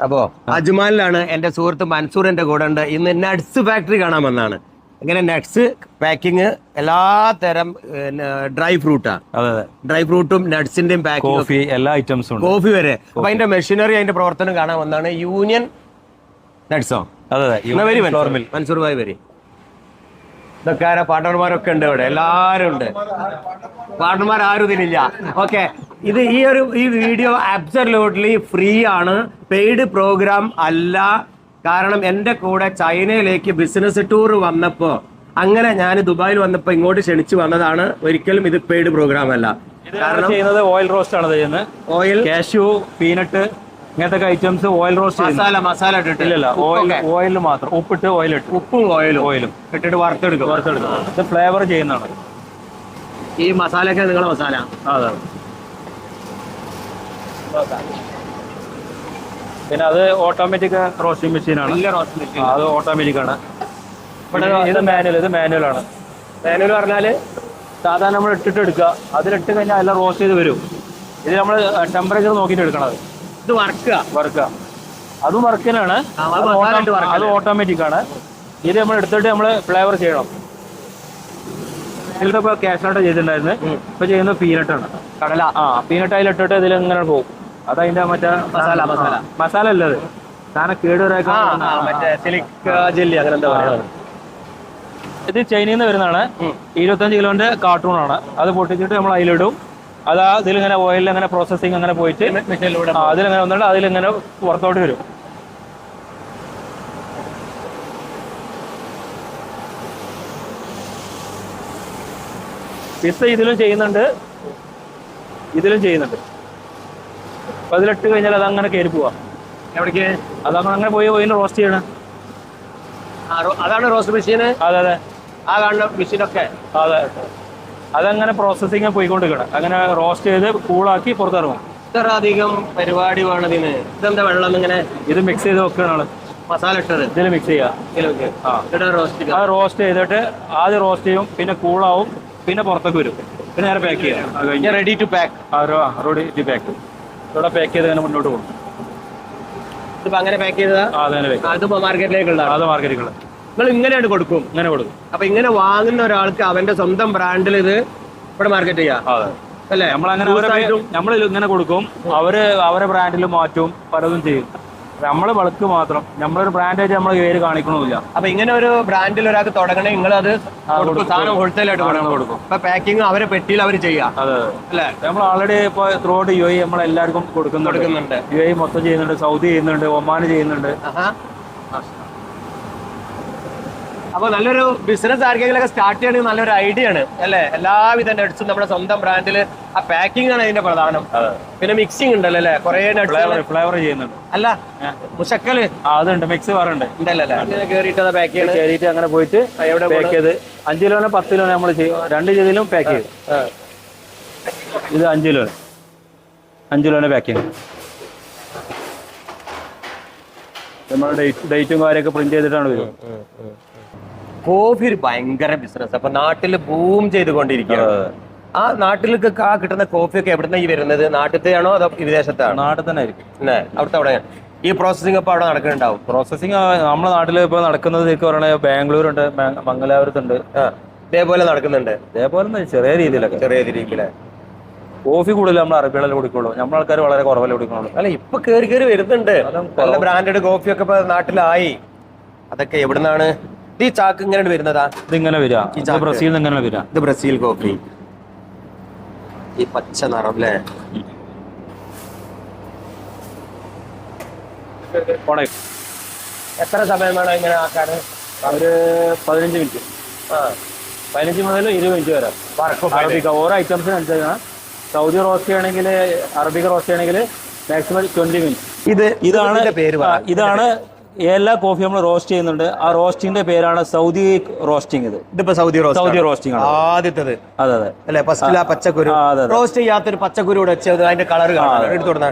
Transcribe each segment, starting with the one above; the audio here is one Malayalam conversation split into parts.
അപ്പോ അജ്മാലിലാണ് എന്റെ സുഹൃത്ത് മൻസൂർ എന്റെ കൂടെ ഉണ്ട്. ഇന്ന് നട്സ് ഫാക്ടറി കാണാൻ വന്നാണ്. ഇങ്ങനെ നട്സ് പാക്കിങ് എല്ലാ തരം ഡ്രൈ ഫ്രൂട്ടാ. ഡ്രൈ ഫ്രൂട്ടും നട്സിന്റെയും പാക്കിംഗ്, കോഫി, എല്ലാ ഐറ്റംസും, കോഫി വരെ. അപ്പൊ അതിന്റെ മെഷീനറി, അതിന്റെ പ്രവർത്തനം കാണാൻ വന്നാണ്. യൂണിയൻ നട്സോ? മൻസൂർ ഭായി വരി. ഇതൊക്കെ ആരാ? പാർട്ണർമാരൊക്കെ ഉണ്ട് ഇവിടെ, എല്ലാരും ഉണ്ട്. പാർട്ണർമാർ ആരും ഇതിലില്ല. ഓക്കെ, ഇത് ഈ വീഡിയോ അബ്സല്യൂട്ട്ലി ഫ്രീ ആണ്, പെയ്ഡ് പ്രോഗ്രാം അല്ല. കാരണം എൻ്റെ കൂടെ ചൈനയിലേക്ക് ബിസിനസ് ടൂർ വന്നപ്പോൾ, അങ്ങനെ ഞാൻ ദുബായിൽ വന്നപ്പോൾ ഇങ്ങോട്ട് ക്ഷണിച്ചു വന്നതാണ്. ഒരിക്കലും ഇത് പെയ്ഡ് പ്രോഗ്രാം അല്ല. കാരണം ചെയ്യുന്നത് ഓയിൽ റോസ്റ്റ് ആണ് ചെയ്യുന്നത്. ഓയിൽ, കാഷ്യൂ, പീനട്ട്, ഇങ്ങനത്തെ ഐറ്റംസ് ഓയിൽ റോസ്റ്റ്. മസാല ഇട്ടിട്ടില്ല, ഓയിൽ മാത്രം, ഉപ്പിട്ട് ഓയിൽ ഇട്ട്, ഉപ്പും ഓയിലും ഇട്ടിട്ട് വറുത്തെടുക്കും. ഇത് ഫ്ലേവർ ചെയ്യുന്നതാണ്. ഈ മസാലയൊക്കെ നിങ്ങളെ മസാല? അതെ. പിന്നെ അത് ഓട്ടോമാറ്റിക് റോസ്റ്റിംഗ് മെഷീനാണ്. അത് ഓട്ടോമാറ്റിക് ആണ്. ഇത് മാനുവൽ ആണ്. മാനുവൽ പറഞ്ഞാല് സാധാരണ നമ്മൾ ഇട്ടിട്ട് എടുക്കുക, അതിലിട്ട് കഴിഞ്ഞാൽ എല്ലാം റോസ്റ്റ് ചെയ്ത് വരും. ഇത് നമ്മൾ ടെമ്പറേച്ചർ നോക്കിയിട്ട് എടുക്കണത്. ഇത് വറുക്കുക, അതും വർക്കിനാണ്. അത് ഓട്ടോമാറ്റിക് ആണ്. ഇത് നമ്മൾ എടുത്തിട്ട് നമ്മൾ ഫ്ലേവർ ചെയ്യണം. ഇതിലിപ്പോ കാഷ്നട്ട് ചെയ്തിട്ടുണ്ടായിരുന്നു, ഇപ്പൊ ചെയ്യുന്നത് പീനട്ടാണ്. കടല. പീനട്ട് അതിലിട്ടിട്ട് ഇതിൽ ഇങ്ങനെ പോകും. അതതിന്റെ മറ്റേ മസാല അല്ലത്, സാധനം കേടുവരാക്കാൻ. ഇത് ചൈനയിൽ നിന്ന് വരുന്നതാണ്. 25 കിലോന്റെ കാർട്ടൂൺ ആണ്. അത് പൊട്ടിച്ചിട്ട് നമ്മൾ അതിലിടും. അത് ഇതിലിങ്ങനെ ഓയിലിൽ അങ്ങനെ പ്രോസസ്സിങ് അങ്ങനെ പോയിട്ട് അതിലിങ്ങനെ വന്നിട്ട് അതിലിങ്ങനെ പുറത്തോട്ട് വരും. പിസ്സ ഇതിലും ചെയ്യുന്നുണ്ട്. അപ്പൊ അതിലിട്ട് കഴിഞ്ഞാൽ അതങ്ങനെ കയറി പോവാ. എവിടേക്ക്? അതങ്ങനെ പോയി ഓയിൽ റോസ്റ്റ് ചെയ്യണം. അതാണ് റോസ്റ്റ് മെഷീൻ. അതെ. ആ കാണുന്ന മെഷീനൊക്കെ അതെ. അതങ്ങനെ പ്രോസസ്സിങ് പോയിക്കൊണ്ടിരിക്കണം. അങ്ങനെ റോസ്റ്റ് ചെയ്ത് കൂളാക്കി പുറത്തിറങ്ങും. ഇത്ര അധികം പരിപാടി വേണതിന്. ഇതെന്താ വെള്ളം ഇങ്ങനെ? ഇത് മിക്സ് ചെയ്ത് വെക്കുകയാണ്. മസാല ഇട്ടത് ഇതിൽ മിക്സ് ചെയ്യാം. അത് റോസ്റ്റ് ചെയ്തിട്ട് ആദ്യം റോസ്റ്റ് ചെയ്യും, പിന്നെ കൂളാവും, പിന്നെ പുറത്തേക്ക് വരും, പിന്നെ നേരെ പാക്ക് ചെയ്യാം. Ready to pack. Ready pack. ഇവിടെ പാക്ക് ചെയ്ത് അങ്ങനെ മുന്നോട്ട് പോകും. ഇതിപ്പോ അങ്ങനെ പാക്ക് ചെയ്തതാ? അത് മാർക്കറ്റിലേക്കുള്ള? അത് മാർക്കറ്റിലേക്കുള്ള. നിങ്ങൾ ഇങ്ങനെയാണ് കൊടുക്കും? ഇങ്ങനെ കൊടുക്കും. അപ്പൊ ഇങ്ങനെ വാങ്ങുന്ന ഒരാൾക്ക് അവന്റെ സ്വന്തം ബ്രാൻഡിൽ ഇത് ഇവിടെ മാർക്കറ്റ് ചെയ്യാം അല്ലേ? നമ്മൾ ഇങ്ങനെ കൊടുക്കും. അവരെ ബ്രാൻഡിൽ മാറ്റും, പലതും ചെയ്യും. നമ്മള് ബൾക്ക് മാത്രം, നമ്മളൊരു ബ്രാൻഡായിട്ട് നമ്മൾ പേര് കാണിക്കണമില്ല. അപ്പൊ ഇങ്ങനെ ഒരു ബ്രാൻഡിൽ ഒരാൾക്ക് തുടങ്ങണേ നിങ്ങൾ അത് സാധനം ഹോൾസെയിൽ ആയിട്ട് കൊടുക്കും. അപ്പൊ പാക്കിങ് അവരെ പെട്ടിയിൽ അവർ ചെയ്യാം അല്ലേ? നമ്മൾ ഓൾറെഡി ഇപ്പൊ ത്രൂ ഔട്ട് UAE നമ്മൾ എല്ലാവർക്കും കൊടുക്കുന്നുണ്ട്. UAE മൊത്തം ചെയ്യുന്നുണ്ട്, സൗദി ചെയ്യുന്നുണ്ട്, ഒമാൻ ചെയ്യുന്നുണ്ട്. അപ്പൊ നല്ലൊരു ബിസിനസ് ആർക്കെങ്കിലൊക്കെ സ്റ്റാർട്ട് ചെയ്യണമെങ്കിൽ നല്ലൊരു ഐഡിയ ആണ് അല്ലേ? എല്ലാവിധ നട്സും നമ്മുടെ സ്വന്തം ബ്രാൻഡിൽ. ആ പാക്കിംഗ് ആണ് അതിന്റെ പ്രധാനം. പിന്നെ മിക്സിംഗ് ഉണ്ടല്ലോ അല്ലേ? കുറെ ഫ്ലേവർ ചെയ്യുന്നുണ്ട്. അല്ല, മുശക്കല് അതുണ്ട്, മിക്സ് വേറുണ്ട്. ഉണ്ടല്ലേ? കേറിയിട്ട് പാക്ക് ചെയ്ത് കയറിയിട്ട് അങ്ങനെ പോയിട്ട് എവിടെ പാക്ക് ചെയ്ത് 5 കിലോനോ 10 കിലോനോ നമ്മൾ ചെയ്യും. 2 രീതിയിലും പാക്ക് ചെയ്യും. ഇത് 5 കിലോനെ പാക്ക് ചെയ്യും. നമ്മുടെ ഡേറ്റും കാര്യമൊക്കെ പ്രിന്റ് ചെയ്തിട്ടാണ് വരും. കോഫി ഒരു ഭയങ്കര ബിസിനസ്. അപ്പൊ നാട്ടില് ബൂം ചെയ്തുകൊണ്ടിരിക്കുകയാണ്. ആ നാട്ടിലേക്ക് കിട്ടുന്ന കോഫിയൊക്കെ എവിടുന്ന ഈ വരുന്നത്? നാട്ടിലത്തെയാണോ അതോ വിദേശത്താണോ? നാട്ടിൽ തന്നെ ആയിരിക്കും. അവിടുത്തെ അവിടെ ഈ പ്രോസസ്സിംഗ് അപ്പൊ അവിടെ നടക്കുന്നുണ്ടാവും. പ്രോസസ്സിംഗ് നമ്മുടെ നാട്ടിൽ ഇപ്പൊ നടക്കുന്നത് പറയുന്നത് ബാംഗ്ലൂരുണ്ട്, മംഗലാപുരത്തുണ്ട്. ഇതേപോലെ നടക്കുന്നുണ്ട്. ഇതേപോലെ ചെറിയ രീതിയിലൊക്കെ. കോഫി കൂടുതൽ നമ്മൾ അറബികളെ കുടിക്കുള്ളൂ. നമ്മുടെ ആൾക്കാർ വളരെ കുറവല്ലേ കുടിക്കുള്ളൂ. അല്ല, ഇപ്പൊ കയറി വരുന്നുണ്ട് നല്ല ബ്രാൻഡഡ് കോഫിയൊക്കെ ഇപ്പൊ നാട്ടിലായി. അതൊക്കെ എവിടുന്നാണ് ഈ ചാക്ക് ഇങ്ങനെ വരുന്നതാ? ഇതിങ്ങനെ വരിക, ബ്രസീലിൽ നിന്ന് ഇങ്ങനെ വരിക. ഇത് ബ്രസീൽ കോഫി. ഈ പച്ച നിറം അല്ലേ? എത്ര സമയം വേണം ഇങ്ങനെ ആക്കാന്? ഒരു 15 മിനിറ്റ്. 15 മുതൽ 20 മിനിറ്റ് വരെ. അറബിക്ക ഓരോ ഐറ്റംസിന് അനുസരിച്ചാണ്. സൗദി റോസ്റ്റ് ചെയ്യണമെങ്കിൽ, അറബിക്ക റോസ്റ്റ് ചെയ്യണമെങ്കിൽ മാക്സിമം 20 മിനിറ്റ്. ഇതാണ് എല്ലാ കോഫി നമ്മൾ റോസ്റ്റ് ചെയ്യുന്നുണ്ട്. ആ റോസ്റ്റിന്റെ പേരാണ് സൗദി റോസ്റ്റിംഗ്. ഇതിപ്പോ സൗദി റോസ്റ്റിംഗ് ആണ് ആദ്യത്തത്. അതെ അല്ലെ? ഫസ്റ്റിൽ ആ പച്ചക്കുരു റോസ്റ്റ് ചെയ്യാത്തൊരു പച്ചക്കുരു കൂടെ വെച്ചത് അതിന്റെ കളർ കാണാൻ എടുത്തോടുന്ന.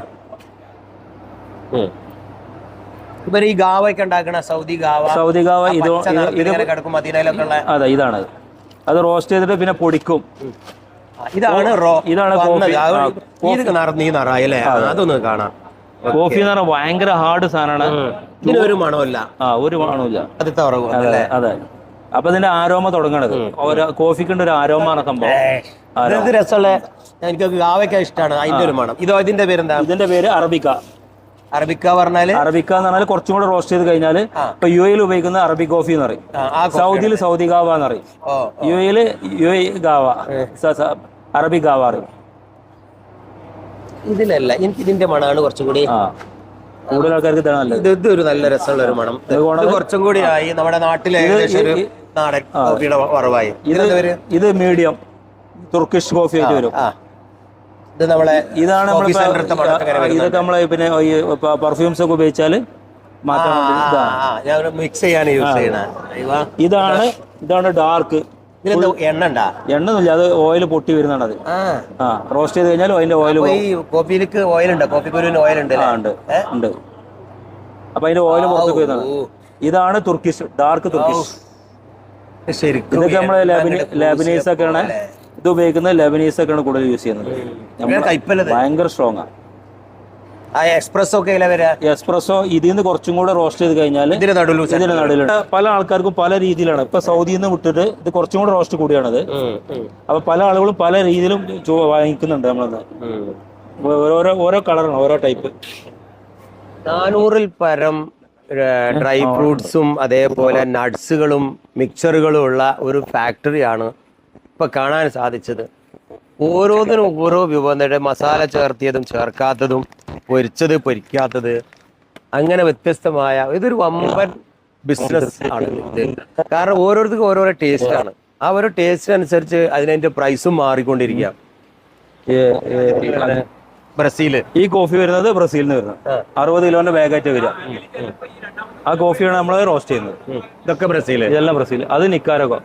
ഇവർ ഈ ഗാവൊക്കെ ഉണ്ടാക്കണ സൗദി ഗാവ കിടക്കും മദീനയിലൊക്കെ ഉള്ള. അതെ, ഇതാണ്. അത് റോസ്റ്റ് ചെയ്തിട്ട് പിന്നെ പൊടിക്കും. ഇതാണ് കോഫി. നീ നിറായല്ലേ? അതൊന്ന് കാണാം. കോഫി എന്ന് പറഞ്ഞാൽ ഭയങ്കര ഹാർഡ് സാധനമാണ്. ഇതിനൊരു മണമില്ല. ഒരു മണമില്ല. അത് അതെ. അപ്പൊ ഇതിന്റെ ആരോമ തുടങ്ങണത് കോഫിക്കുണ്ട് ഒരു ആരോമാണ് സംഭവം. രസമുള്ള എനിക്ക് ഗാവയ്ക്ക ഇഷ്ടമാണ്. അതിന്റെ ഒരു മണം. ഇതിന്റെ പേരെന്താ? ഇതിന്റെ പേര് അറബിക്ക. അറബിക്ക പറഞ്ഞാല് കുറച്ചും കൂടെ റോസ്റ്റ് ചെയ്ത് കഴിഞ്ഞാൽ ഇപ്പൊ യു എയിൽ ഉപയോഗിക്കുന്ന അറബിക് കോഫി എന്ന് പറയും. സൗദിയിൽ സൗദി ഗാവ എന്ന് പറയും. യു എയില് യു എ ഗാവ, അറബിക് ഗാവ അറിയും. ഇതിലല്ല, എനിക്ക് ഇതിന്റെ മണമാണ് കുറച്ചും കൂടി കൂടുതൽ ആൾക്കാർക്ക് ഇത് ഒരു നല്ല രസമുള്ള ഒരു മണം. കുറച്ചും കൂടി ആയി നമ്മുടെ നാട്ടിലെ നാടൻ കോഫിയുടെ വറവായി. ഇത് മീഡിയം തുർക്കിഷ് കോഫി ആയിട്ട് വരും. ഇതാണ് ഇതൊക്കെ നമ്മളെ പിന്നെ പെർഫ്യൂംസ് ഒക്കെ ഉപയോഗിച്ചാൽ മിക്സ് ചെയ്യാൻ യൂസ് ചെയ്യണ. ഇതാണ് ഡാർക്ക്. എണ്ണൊന്നുമില്ല, അത് ഓയിൽ പൊട്ടി വരുന്നതാണ്. അത് റോസ്റ്റ് ചെയ്ത് കഴിഞ്ഞാൽ അതിന്റെ ഓയിൽ കോഫിയിലേക്ക് ഓയിൽ ഉണ്ട്, കോഫിക്കുരുവിന് ഓയിൽ ഉണ്ട്. ഉണ്ട്. അപ്പൊ അതിന്റെ ഓയിൽ പുറത്തേക്ക് വരുന്നതാണ്. ഇതാണ് തുർക്കിഷ്, ഡാർക്ക് തുർക്കിഷ്. ഇതൊക്കെ നമ്മളെ ലെബനീസ് ഒക്കെയാണ് ഇത് ഉപയോഗിക്കുന്നത്. ലെബനീസ് ഒക്കെയാണ് കൂടുതൽ യൂസ് ചെയ്യുന്നത്. ഭയങ്കര സ്ട്രോങ് ആണ്. എക്സ്പ്രസോ ഇതിൽ നിന്ന് കുറച്ചും കൂടെ റോസ്റ്റ് ചെയ്ത് കഴിഞ്ഞാൽ ഇതിന്റെ നടുവിലുണ്ട്. പല ആൾക്കാർക്കും പല രീതിയിലാണ്. ഇപ്പൊ സൗദിയിൽ നിന്ന് വിട്ടിട്ട് ഇത് കുറച്ചും കൂടെ റോസ്റ്റ് കൂടിയാണത്. അപ്പൊ പല ആളുകളും പല രീതിയിലും വാങ്ങിക്കുന്നുണ്ട്. നമ്മളത് ഓരോ കളറാണ്, ഓരോ ടൈപ്പ്. 400-ൽ പരം ഡ്രൈ ഫ്രൂട്ട്സും അതേപോലെ നട്ട്സുകളും മിക്സറുകളും ഉള്ള ഒരു ഫാക്ടറിയാണ് ഇപ്പൊ കാണാൻ സാധിച്ചത്. ഓരോന്നിനും ഓരോ വിഭവങ്ങളുടെ മസാല ചേർത്തിയതും ചേർക്കാത്തതും, പൊരിച്ചത് പൊരിക്കാത്തത്, അങ്ങനെ വ്യത്യസ്തമായ ഇതൊരു വമ്പൻ ബിസിനസ് ആണ് ഇത്. കാരണം ഓരോരുത്തർക്കും ഓരോരോ ടേസ്റ്റ് ആണ്. ആ ഓരോ ടേസ്റ്റ് അനുസരിച്ച് അതിന്റെ പ്രൈസും മാറിക്കൊണ്ടിരിക്കുക. ബ്രസീല് ഈ കോഫി വരുന്നത് ബ്രസീലിൽ നിന്ന് വരുന്നത് 60 കിലോന്റെ ബാഗായിട്ട് വരിക. ആ കോഫിയാണ് നമ്മൾ റോസ്റ്റ് ചെയ്യുന്നത്. ഇതൊക്കെ ബ്രസീല്, ഇതെല്ലാം ബ്രസീൽ. അത് നിക്കാരഗോ.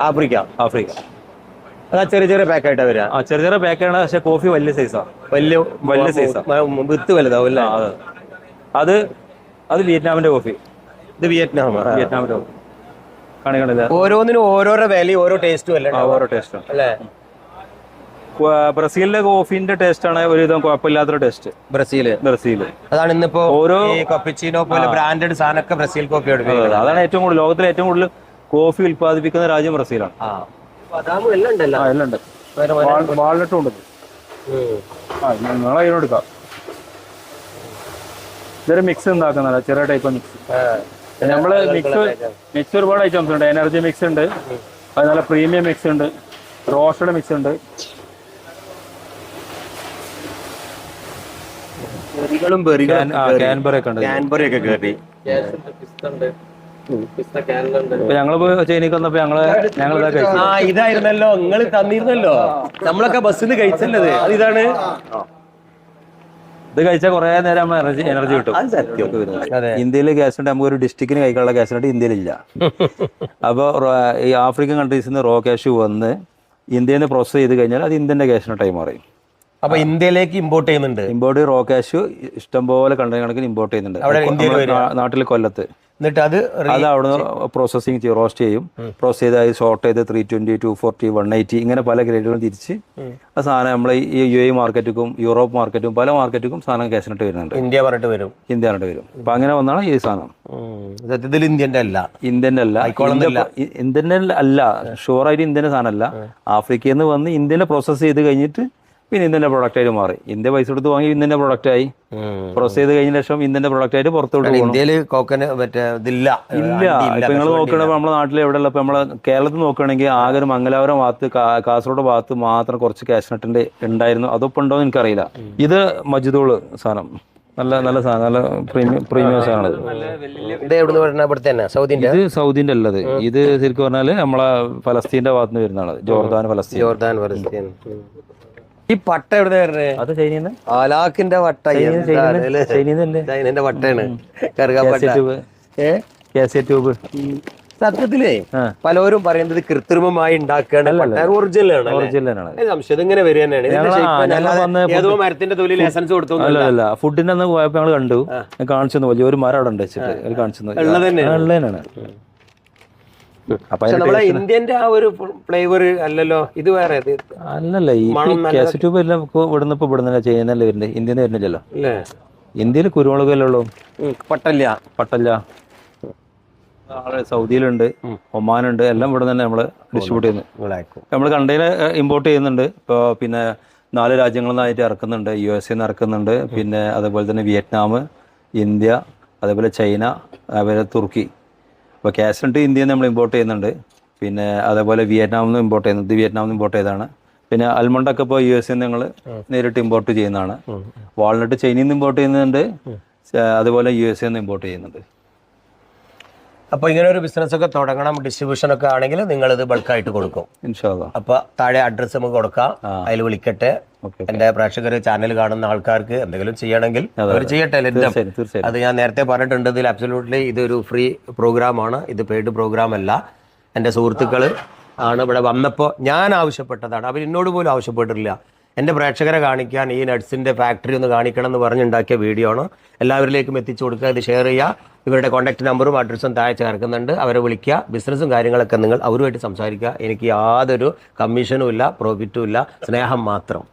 ആഫ്രിക്ക. അതാ ചെറിയ ചെറിയ പാക്കായിട്ടാ വരിക. ചെറിയ ചെറിയ പാക്കാണ്, പക്ഷെ കോഫി വലിയ സൈസാ. വലിയ സൈസാ, വിത്ത് വലുതാവും. അത് വിയറ്റ്നാമിന്റെ കോഫി. ഇത് വിയറ്റ്നാമിന്റെ കോഫി കാണിക്കണില്ല. ഓരോന്നിനും ഓരോരോ വാല്യൂ, ഓരോ ടേസ്റ്റും അല്ലേ? ഓരോ ടേസ്റ്റും അല്ലേ? ബ്രസീലിലെ കോഫിന്റെ ടേസ്റ്റ് ആണ് ഒരുവിധം കുഴപ്പമില്ലാത്തൊരു ടേസ്റ്റ്. ബ്രസീല് അതാണ് ഇന്നിപ്പോ ഓരോ കപ്പുച്ചിനോ പോലെ ബ്രാൻഡഡ് സാധനമൊക്കെ ബ്രസീൽ കോഫി എടുക്കുന്നത്. അതാണ് ഏറ്റവും കൂടുതൽ ലോകത്തിലെ ഏറ്റവും കൂടുതൽ കോഫി ഉൽപ്പാദിപ്പിക്കുന്ന രാജ്യം ബ്രസീലാണ്. എല്ലാം ഉണ്ട്. വാൾനട്ടും ഉണ്ട്. നിങ്ങളെ അതിനെടുക്കാം. ഇതൊരു മിക്സ് ഉണ്ടാക്കുന്നല്ല, ചെറിയ ടൈപ്പ് മിക്സ്. നമ്മള് മിക്സ് ഒരുപാട് ഐറ്റംസ് ഉണ്ട്. എനർജി മിക്സ് ഉണ്ട്, അത് നല്ല പ്രീമിയം മിക്സ് ഉണ്ട്, റോസ്റ്റഡ് മിക്സ് ഉണ്ട്. ഞങ്ങള് ചൈനക്ക് വന്നപ്പോ ഇതായിരുന്നല്ലോ നിങ്ങൾ തന്നിരുന്നല്ലോ, നമ്മളൊക്കെ ബസ്സിൽ കഴിച്ചല്ലത്. ഇതാണ് ഇത് കഴിച്ചാൽ കുറെ നേരം എനർജി കിട്ടും. ഇന്ത്യയിലെ ഗ്യാസ് നമുക്ക് ഒരു ഡിസ്ട്രിക്റ്റിന് കഴിക്കാനുള്ള ഗ്യാസ് ഉണ്ട്, ഇന്ത്യയിലില്ല. അപ്പോൾ ഈ ആഫ്രിക്കൻ കൺട്രീസിൽ നിന്ന് റോ ക്യാഷ് വന്ന് ഇന്ത്യയിൽ നിന്ന് പ്രോസസ് ചെയ്ത് കഴിഞ്ഞാൽ അത് ഇന്ത്യൻ്റെ ഗ്യാസിന് ടൈം പറയും. അപ്പൊ ഇന്ത്യയിലേക്ക് ഇമ്പോർട്ട് ചെയ്യുന്നുണ്ട്. ഇമ്പോർട്ട് റോ ക്യാഷ് ഇഷ്ടംപോലെ കണക്കിന് ഇമ്പോർട്ട് ചെയ്യുന്നുണ്ട് നാട്ടിൽ കൊല്ലത്ത്. എന്നിട്ട് അത് അവിടെ പ്രോസസ്സിങ് റോസ്റ്റ് ചെയ്യും. പ്രോസസ് ചെയ്ത് അത് ഷോർട്ട് ചെയ്ത് 320, 240, 180 ഇങ്ങനെ പല ഗ്രേഡുകളും തിരിച്ച് ആ സാധനം നമ്മളെ ഈ UAE മാർക്കറ്റിക്കും യൂറോപ്പ് മാർക്കറ്റും പല മാർക്കറ്റിക്കും സാധനം ക്യാഷിനിട്ട് വരുന്നുണ്ട്. ഇന്ത്യ പറഞ്ഞിട്ട് വരും. അപ്പൊ അങ്ങനെ വന്നാണ് ഈ സാധനം. സത്യത്തിൽ ഇന്ത്യൻ്റെ അല്ല. ഇന്ത്യൻ്റെ അല്ല, ഷുവറായിട്ട് ഇന്ത്യൻ്റെ സാധനമല്ല. ആഫ്രിക്കയിൽ നിന്ന് വന്ന് ഇന്ത്യനെ പ്രോസസ്സ് ചെയ്ത് കഴിഞ്ഞിട്ട് പിന്നെ ഇന്ത്യൻ്റെ പ്രൊഡക്റ്റ് ആയിട്ട് മാറി. ഇന്ത്യ പൈസ കൊടുത്ത് വാങ്ങി ഇന്ത്യൻ്റെ പ്രൊഡക്റ്റ് ആയി. പ്രോസസ് ചെയ്ത് കഴിഞ്ഞ ശേഷം ഇന്ത്യൻ്റെ പ്രൊഡക്റ്റ് ആയിട്ട് പുറത്തോട്ട് പോകും. ഇന്ത്യയിൽ ഇല്ല. ഇപ്പൊ നിങ്ങൾ നോക്കണെങ്കിൽ നമ്മുടെ നാട്ടിൽ എവിടെ ഉള്ള, ഇപ്പൊ നമ്മളെ കേരളത്തിൽ നോക്കുകയാണെങ്കിൽ ആകെ ഒരു മംഗലാപുരം ഭാഗത്ത്, കാസർഗോഡ് ഭാഗത്ത് മാത്രം കുറച്ച് കാഷ്നട്ടിന്റെ ഉണ്ടായിരുന്നു. അതൊപ്പം ഉണ്ടോ എന്ന് എനിക്കറിയില്ല. ഇത് മജ്ദൂള് സാധനം, നല്ല സാധനം, നല്ല പ്രീമിയം സാധനമാണ്. ഇത് സൗദിന്റെ അല്ലത്. ഇത് ശരിക്കും പറഞ്ഞാല് നമ്മളെ ഫലസ്തീന്റെ ഭാഗത്ത് നിന്ന് വരുന്നതാണ്. ജോർദാൻ ഫലസ്തീൻ. ഈ പട്ട എവിടെ വരുന്നത്? അത് ചൈനീന്ന്. ആലാക്കിന്റെ വട്ട, ചൈനന്റെ വട്ടയാണ്. ട്യൂബ്. സത്യത്തിലേ പലരും പറയുന്നത് കൃത്രിമമായി ഉണ്ടാക്കുകയാണ്. ഒറിജിനലാണ്. സംശയം ഇങ്ങനെ വരിക തന്നെയാണ്. ഏതോ മരത്തിന്റെ തൊലിയിൽ എസൻസ് കൊടുത്തു. അല്ല, ഫുഡിന്റെ അന്ന് പോയപ്പോ ഞങ്ങൾ കണ്ടു, കാണിച്ചു. വലിയൊരു മരം അവിടെ ഉണ്ട് വെച്ചിട്ട് കാണിച്ചു. ഉള്ളതന്നെയാണ്. അപ്പൊ പക്ഷെ നമ്മളെ ഇന്ത്യന്റെ ആ ഒരു ഫ്ലേവർ അല്ലല്ലോ ഇത് വേറെ അല്ലല്ല ഈ കാസറ്റ് ട്യൂബ് എല്ലാം ഇവിടുന്ന് ഇപ്പൊ ഇവിടുന്ന് ചെയ്യുന്നല്ലേ വരുന്നത്, ഇന്ത്യയിൽ നിന്ന് വരുന്നില്ലല്ലോ. അല്ലേ? ഇന്ത്യയിൽ കുരുമുളകല്ലേ ഉള്ളൂ, പട്ടല്ല. സൗദിയിലുണ്ട്, ഒമാനുണ്ട്, എല്ലാം ഇവിടെ തന്നെ നമ്മള് ഡിസ്ട്രിബ്യൂട്ട് ചെയ്യുന്നു. നമ്മൾ കണ്ടെയ്നർ ഇമ്പോർട്ട് ചെയ്യുന്നുണ്ട്. ഇപ്പോൾ പിന്നെ 4 രാജ്യങ്ങളിൽ നിന്നായിട്ട് ഇറക്കുന്നുണ്ട്. USA നിന്ന് ഇറക്കുന്നുണ്ട്, പിന്നെ അതേപോലെ തന്നെ വിയറ്റ്നാം, ഇന്ത്യ, അതേപോലെ ചൈന, അതേപോലെ തുർക്കി. അപ്പോൾ കാസറ്റ് ഇന്ത്യയിൽ നിന്ന് നമ്മൾ ഇമ്പോർട്ട് ചെയ്യുന്നുണ്ട്. പിന്നെ അതേപോലെ വിയറ്റ്നാമിൽ നിന്ന് ഇമ്പോർട്ട് ചെയ്യുന്നത്, വിയറ്റ്നാമിൽ നിന്ന് ഇമ്പോർട്ട് ചെയ്തതാണ്. പിന്നെ അൽമണ്ടൊക്കെ ഇപ്പോൾ USA നിന്ന് ഞങ്ങൾ നേരിട്ട് ഇമ്പോർട്ട് ചെയ്യുന്നതാണ്. വാൾനട്ട് ചൈനയിൽ നിന്ന് ഇമ്പോർട്ട് ചെയ്യുന്നുണ്ട്, അതുപോലെ USA നിന്ന് ഇമ്പോർട്ട് ചെയ്യുന്നുണ്ട്. അപ്പോൾ ഇങ്ങനെ ഒരു ബിസിനസ് ഒക്കെ തുടങ്ങണം, ഡിസ്ട്രിബ്യൂഷൻ ഒക്കെ ആണെങ്കിൽ നിങ്ങൾ ഇത് ബൾക്കായിട്ട് കൊടുക്കും ഇൻഷാ അല്ലാഹ്. അപ്പോൾ താഴെ അഡ്രസ്സ് നമുക്ക് കൊടുക്കാം, അതിൽ വിളിക്കട്ടെ. എൻ്റെ പ്രേക്ഷകർ ചാനൽ കാണുന്ന ആൾക്കാർക്ക് എന്തെങ്കിലും ചെയ്യണമെങ്കിൽ അവർ ചെയ്യട്ടെ. തീർച്ചയായും അത് ഞാൻ നേരത്തെ പറഞ്ഞിട്ടുണ്ട്, ഇതിൽ അബ്സല്യൂട്ട്ലി ഇതൊരു ഫ്രീ പ്രോഗ്രാമാണ്, ഇത് പെയ്ഡ് പ്രോഗ്രാം അല്ല. എൻ്റെ സുഹൃത്തുക്കൾ ആണ് ഇവിടെ വന്നപ്പോൾ ഞാൻ ആവശ്യപ്പെട്ടതാണ്, അവർ എന്നോട് പോലും ആവശ്യപ്പെട്ടിട്ടില്ല. എൻ്റെ പ്രേക്ഷകരെ കാണിക്കാൻ ഈ നട്സിൻ്റെ ഫാക്ടറി ഒന്ന് കാണിക്കണം എന്ന് പറഞ്ഞുണ്ടാക്കിയ വീഡിയോ ആണ്. എല്ലാവരിലേക്കും എത്തിച്ചു കൊടുക്കുക, ഇത് ഷെയർ ചെയ്യുക. ഇവരുടെ കോൺടാക്ട് നമ്പറും അഡ്രസ്സും താഴെ ചേർക്കുന്നുണ്ട്, അവരെ വിളിക്കുക. ബിസിനസ്സും കാര്യങ്ങളൊക്കെ നിങ്ങൾ അവരുമായിട്ട് സംസാരിക്കുക. എനിക്ക് യാതൊരു കമ്മീഷനും ഇല്ല, പ്രോഫിറ്റും ഇല്ല, സ്നേഹം മാത്രം.